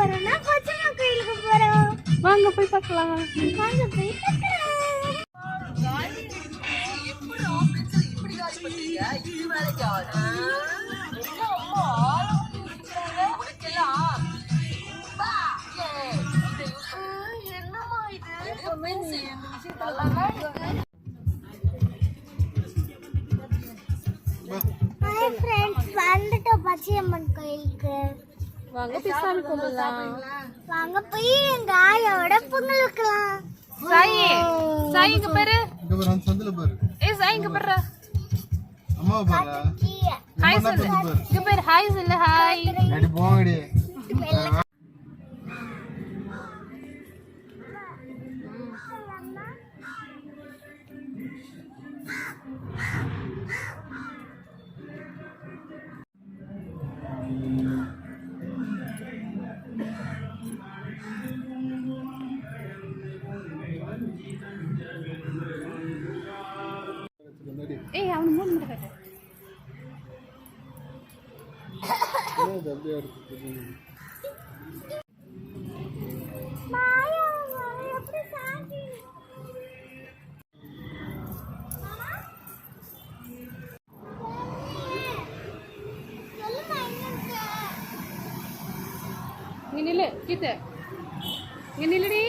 போறோம்னா கொச்சம்மா கோயிலுக்கு போறோம். வாங்க போய் பார்க்கலாம். வாங்க போய் பார்க்கலாம். எப்படி ஆபீஸ்ல இப்படி காலி பண்றீங்க? இது வேலைக்கு ஆகுது. என்ன அம்மா உனக்கெல்லாம் என்னம்மா இது? ஹாய் ஃப்ரெண்ட்ஸ், வந்துட்டோம் பச்சையம்மன் கோயிலுக்கு. வாங்க போய் சாமி கும்பிடலாம். வாங்க போய் எங்க ஆயோட பொங்கல் வைக்கலாம். சாயி சாயி இங்க பாரு. இங்க பாரு அந்த சந்தில பாரு. ஏய் சாயி இங்க பாரு. அம்மா பாரு. ஹாய் சொல்லு. இங்க பாரு ஹாய் சொல்லு. ஹாய். அடி போங்கடி. ஏய் அவன் மூணு மட்டும் கட்டு. என்ன அப்படியே இருக்கு. மாயா எப்படி சாந்தி இங்க நில்லு கீத்து. இங்க நில்லுடி.